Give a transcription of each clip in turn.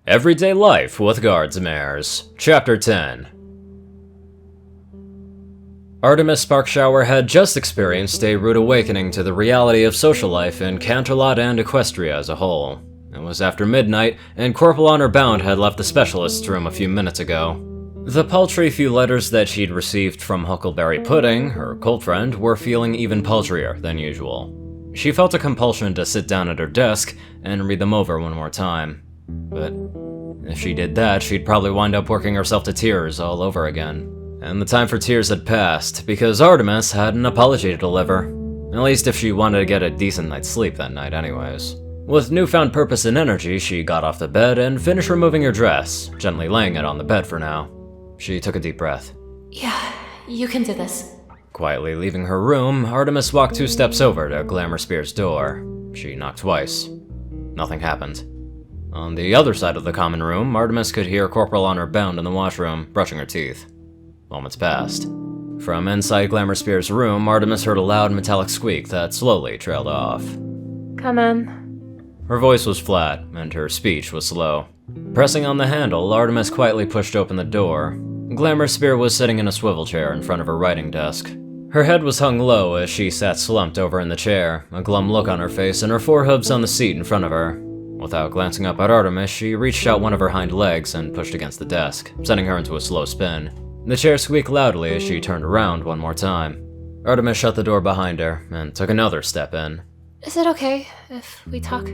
Everyday Life with Guardsmares, Chapter 10. Artemis Sparkshower had just experienced a rude awakening to the reality of social life in Canterlot and Equestria as a whole. It was after midnight, and Corporal Honor Bound had left the specialist's room a few minutes ago. The paltry few letters that she'd received from Huckleberry Pudding, her cult friend, were feeling even paltrier than usual. She felt a compulsion to sit down at her desk and read them over one more time. But if she did that, she'd probably wind up working herself to tears all over again. And the time for tears had passed, because Artemis had an apology to deliver. At least if she wanted to get a decent night's sleep that night anyways. With newfound purpose and energy, she got off the bed and finished removing her dress, gently laying it on the bed for now. She took a deep breath. Yeah, you can do this. Quietly leaving her room, Artemis walked 2 steps over to Glamour Spear's door. She knocked twice. Nothing happened. On the other side of the common room, Artemis could hear Corporal Honor Bound in the washroom, brushing her teeth. Moments passed. From inside Glamour Spear's room, Artemis heard a loud metallic squeak that slowly trailed off. Come in. Her voice was flat, and her speech was slow. Pressing on the handle, Artemis quietly pushed open the door. Glamour Spear was sitting in a swivel chair in front of her writing desk. Her head was hung low as she sat slumped over in the chair, a glum look on her face and her forehooves on the seat in front of her. Without glancing up at Artemis, she reached out one of her hind legs and pushed against the desk, sending her into a slow spin. The chair squeaked loudly as she turned around one more time. Artemis shut the door behind her and took another step in. Is it okay if we talk?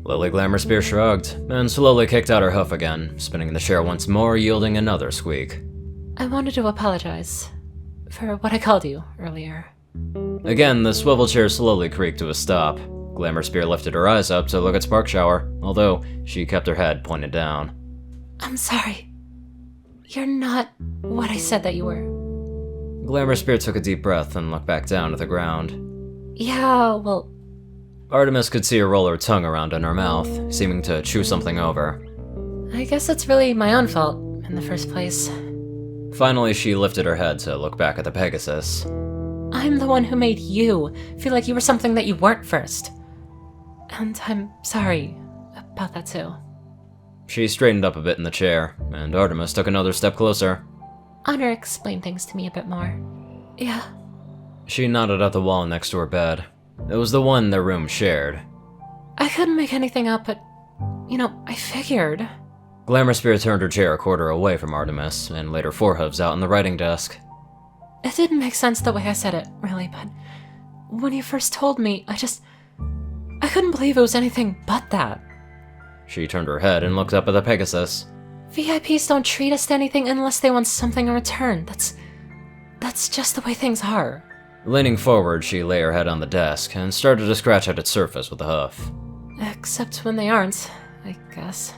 Lily Glamour Spear shrugged and slowly kicked out her hoof again, spinning the chair once more, yielding another squeak. I wanted to apologize for what I called you earlier. Again, the swivel chair slowly creaked to a stop. Glamour Spear lifted her eyes up to look at Sparkshower, although she kept her head pointed down. I'm sorry. You're not what I said that you were. Glamour Spear took a deep breath and looked back down to the ground. Yeah, well... Artemis could see her roll her tongue around in her mouth, seeming to chew something over. I guess it's really my own fault in the first place. Finally, she lifted her head to look back at the Pegasus. I'm the one who made you feel like you were something that you weren't first. And I'm sorry about that too. She straightened up a bit in the chair, and Artemis took another step closer. Honor explained things to me a bit more. Yeah. She nodded at the wall next to her bed. It was the one their room shared. I couldn't make anything out, but, I figured. Glamour Spear turned her chair a quarter away from Artemis, and laid her forehooves out on the writing desk. It didn't make sense the way I said it, really, but when you first told me, I couldn't believe it was anything but that. She turned her head and looked up at the Pegasus. VIPs don't treat us to anything unless they want something in return. That's just the way things are. Leaning forward, she lay her head on the desk and started to scratch at its surface with a hoof. Except when they aren't, I guess.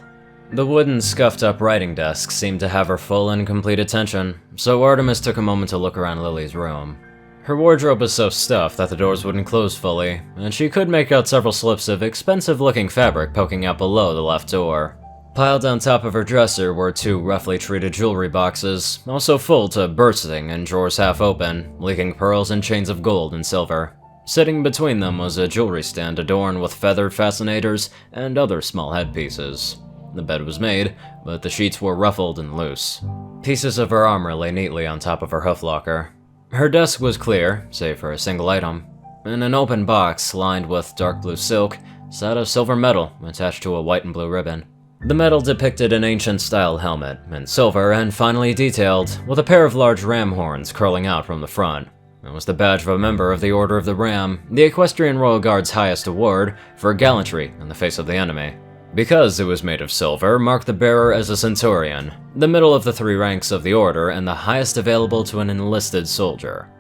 The wooden, scuffed-up writing desk seemed to have her full and complete attention, so Artemis took a moment to look around Lily's room. Her wardrobe was so stuffed that the doors wouldn't close fully, and she could make out several slips of expensive-looking fabric poking out below the left door. Piled on top of her dresser were 2 roughly treated jewelry boxes, also full to bursting and drawers half open, leaking pearls and chains of gold and silver. Sitting between them was a jewelry stand adorned with feathered fascinators and other small headpieces. The bed was made, but the sheets were ruffled and loose. Pieces of her armor lay neatly on top of her hoof locker. Her desk was clear, save for a single item. In an open box, lined with dark blue silk, sat a silver medal attached to a white and blue ribbon. The medal depicted an ancient-style helmet, in silver and finely detailed, with a pair of large ram horns curling out from the front. It was the badge of a member of the Order of the Ram, the Equestrian Royal Guard's highest award for gallantry in the face of the enemy. Because it was made of silver, marked the bearer as a centurion, the middle of the 3 ranks of the order and the highest available to an enlisted soldier.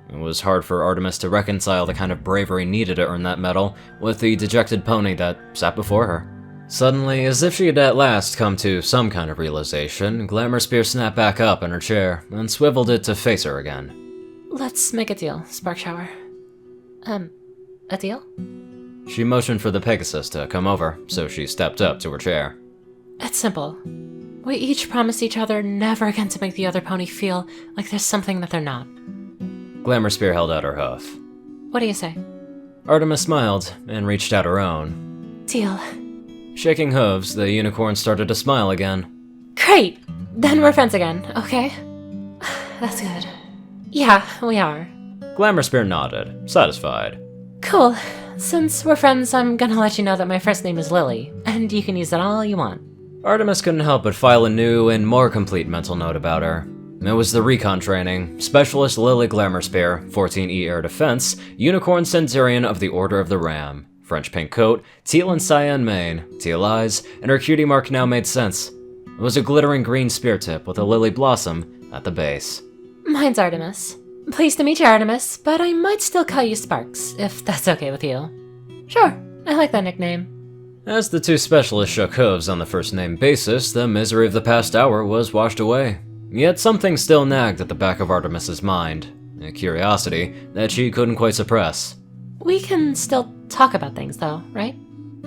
It was hard for Artemis to reconcile the kind of bravery needed to earn that medal with the dejected pony that sat before her. Suddenly, as if she had at last come to some kind of realization, Glamour Spear snapped back up in her chair and swiveled it to face her again. Let's make a deal, Sparkshower. A deal? She motioned for the Pegasus to come over, so she stepped up to her chair. It's simple. We each promise each other never again to make the other pony feel like there's something that they're not. Glamour Spear held out her hoof. What do you say? Artemis smiled and reached out her own. Deal. Shaking hooves, the unicorn started to smile again. Great! Then we're friends again, okay? That's good. Yeah, we are. Glamour Spear nodded, satisfied. Cool. Since we're friends, I'm gonna let you know that my first name is Lily, and you can use that all you want. Artemis couldn't help but file a new and more complete mental note about her. It was the recon training, Specialist Lily Glamour Spear, 14E Air Defense, Unicorn Centurion of the Order of the Ram. French pink coat, teal and cyan mane, teal eyes, and her cutie mark now made sense. It was a glittering green spear tip with a lily blossom at the base. Mine's Artemis. Pleased to meet you, Artemis, but I might still call you Sparks, if that's okay with you. Sure, I like that nickname. As the two specialists shook hooves on the first name basis, the misery of the past hour was washed away. Yet something still nagged at the back of Artemis's mind, a curiosity that she couldn't quite suppress. We can still talk about things, though, right?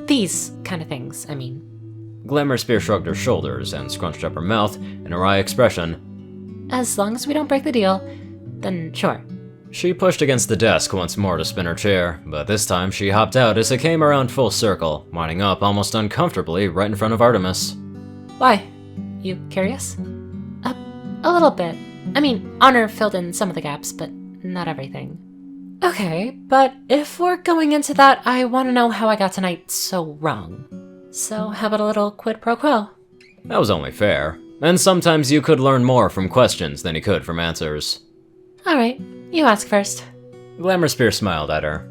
These kind of things, I mean. Glamour Spear shrugged her shoulders and scrunched up her mouth in a wry expression. As long as we don't break the deal, then sure. She pushed against the desk once more to spin her chair, but this time she hopped out as it came around full circle, winding up almost uncomfortably right in front of Artemis. Why? You curious? A little bit. I mean, Honor filled in some of the gaps, but not everything. Okay, but if we're going into that, I want to know how I got tonight so wrong. So how about a little quid pro quo? That was only fair. And sometimes you could learn more from questions than you could from answers. Alright, you ask first. Glamour Spear smiled at her.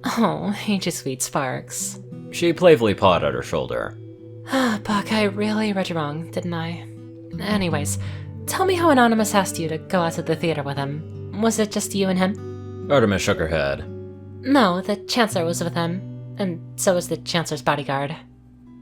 Oh, ain't you sweet, Sparks. She playfully pawed at her shoulder. Buck, I really read you wrong, didn't I? Anyways, tell me how Anonymous asked you to go out to the theater with him. Was it just you and him? Artemis shook her head. No, the Chancellor was with him, and so was the Chancellor's bodyguard.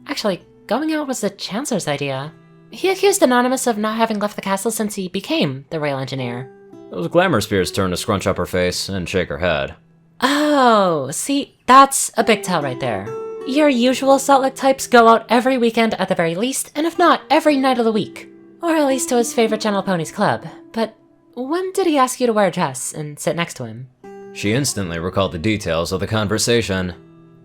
Actually, going out was the Chancellor's idea. He accused Anonymous of not having left the castle since he became the Royal Engineer. It was Glamour Spear's turn to scrunch up her face and shake her head. Oh, see, that's a big tell right there. Your usual Salt Lake types go out every weekend at the very least, and if not, every night of the week. Or at least to his favorite Gentle Ponies club. But when did he ask you to wear a dress and sit next to him? She instantly recalled the details of the conversation.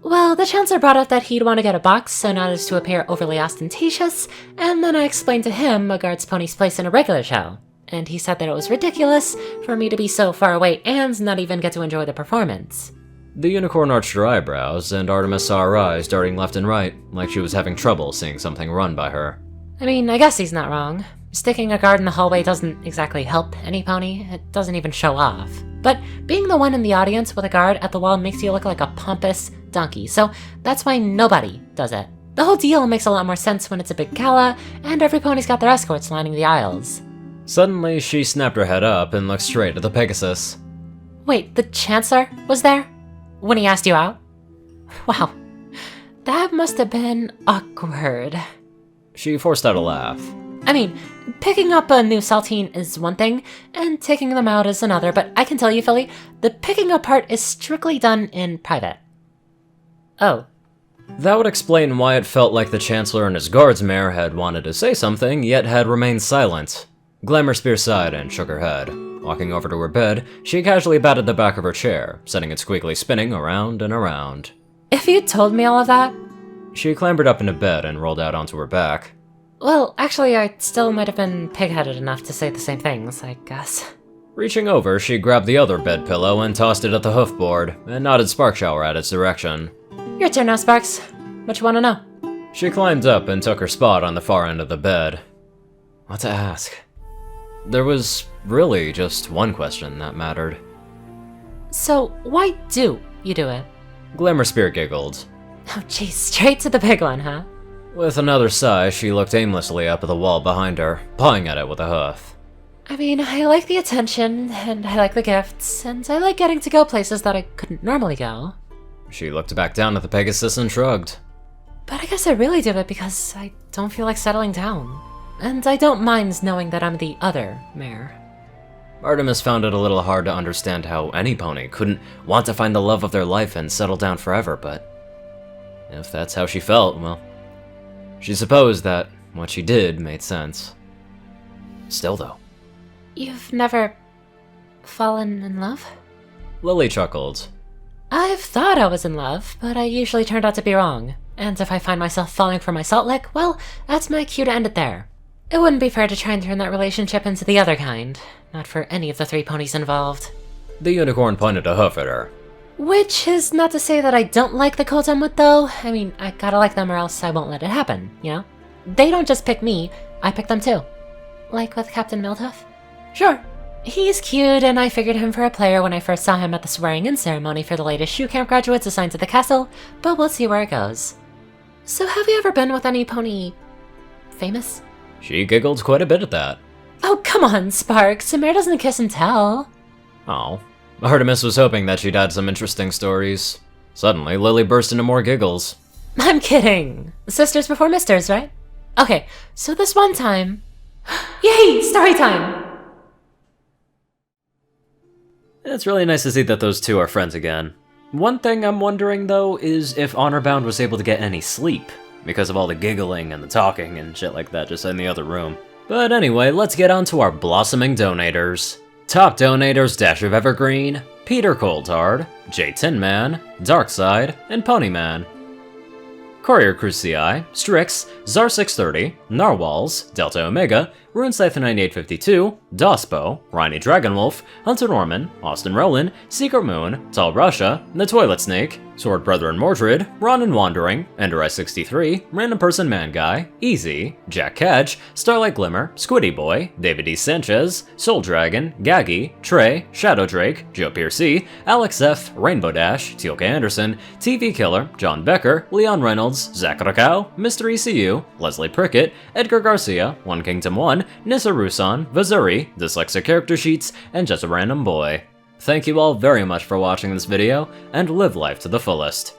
Well, the Chancellor brought up that he'd want to get a box so not as to appear overly ostentatious, and then I explained to him a guard's pony's place in a regular show. And he said that it was ridiculous for me to be so far away and not even get to enjoy the performance. The unicorn arched her eyebrows, and Artemis saw her eyes darting left and right, like she was having trouble seeing something run by her. I mean, I guess he's not wrong. Sticking a guard in the hallway doesn't exactly help any pony, it doesn't even show off. But being the one in the audience with a guard at the wall makes you look like a pompous donkey, so that's why nobody does it. The whole deal makes a lot more sense when it's a big gala, and every pony's got their escorts lining the aisles. Suddenly, she snapped her head up and looked straight at the Pegasus. Wait, the Chancellor was there? When he asked you out? Wow, that must have been awkward. She forced out a laugh. I mean, picking up a new saltine is one thing, and taking them out is another, but I can tell you, Philly, the picking up part is strictly done in private. Oh. That would explain why it felt like the Chancellor and his Guardsmare had wanted to say something, yet had remained silent. Glamour Spear sighed and shook her head. Walking over to her bed, she casually batted the back of her chair, setting it squeakily spinning around and around. If you'd told me all of that... She clambered up into bed and rolled out onto her back. Well, actually, I still might have been pig-headed enough to say the same things, I guess. Reaching over, she grabbed the other bed pillow and tossed it at the hoofboard, and nodded Spark Shower at its direction. Your turn now, Sparks. What you want to know? She climbed up and took her spot on the far end of the bed. What to ask? There was really just one question that mattered. So, why do you do it? Glamour Spear giggled. Oh geez, straight to the big one, huh? With another sigh, she looked aimlessly up at the wall behind her, pawing at it with a hoof. I mean, I like the attention, and I like the gifts, and I like getting to go places that I couldn't normally go. She looked back down at the Pegasus and shrugged. But I guess I really do it because I don't feel like settling down. And I don't mind knowing that I'm the other mare. Artemis found it a little hard to understand how any pony couldn't want to find the love of their life and settle down forever, but if that's how she felt, well, she supposed that what she did made sense. Still, though. You've never fallen in love? Lily chuckled. I've thought I was in love, but I usually turned out to be wrong. And if I find myself falling for my salt lick, well, that's my cue to end it there. It wouldn't be fair to try and turn that relationship into the other kind. Not for any of the 3 ponies involved. The unicorn pointed a hoof at her. Which is not to say that I don't like the cults I'm with, though. I mean, I gotta like them or else I won't let it happen, you know? They don't just pick me, I pick them too. Like with Captain Mildhuff? Sure. He's cute, and I figured him for a player when I first saw him at the swearing-in ceremony for the latest shoe camp graduates assigned to the castle, but we'll see where it goes. So have you ever been with any pony... famous? She giggled quite a bit at that. Oh, come on, Spark. Samir doesn't kiss and tell. Oh. Artemis was hoping that she'd had some interesting stories. Suddenly, Lily burst into more giggles. I'm kidding. Sisters before misters, right? Okay, so this one time... Yay! Story time! It's really nice to see that those two are friends again. One thing I'm wondering, though, is if Honorbound was able to get any sleep, because of all the giggling and the talking and shit like that just in the other room. But anyway, let's get on to our blossoming donators. Top donators: Dash of Evergreen, Peter Coulthard, J Tinman, Darkside, and Ponyman. Courier Crucii, Strix, Zar630, Narwhals, Delta Omega, RuneScythe9852, Dospo, Rhyny Dragonwolf, Hunter Norman, Austin Rowland, Secret Moon, Tall Russia, The Toilet Snake, Sword Brethren Mordred, Ronin Wandering, Ender-I63, Random Person Man Guy, Easy, Jack Catch, Starlight Glimmer, Squiddy Boy, David D. Sanchez, Soul Dragon, Gaggy, Trey, Shadow Drake, Joe Piercy, Alex F., Rainbow Dash, Teal'ca Anderson, TV Killer, John Becker, Leon Reynolds, Zach Rakau, Mr. ECU, Leslie Prickett, Edgar Garcia, One Kingdom 1, Nissa Rusan, Vazuri, Dyslexic Character Sheets, and Just a Random Boy. Thank you all very much for watching this video, and live life to the fullest.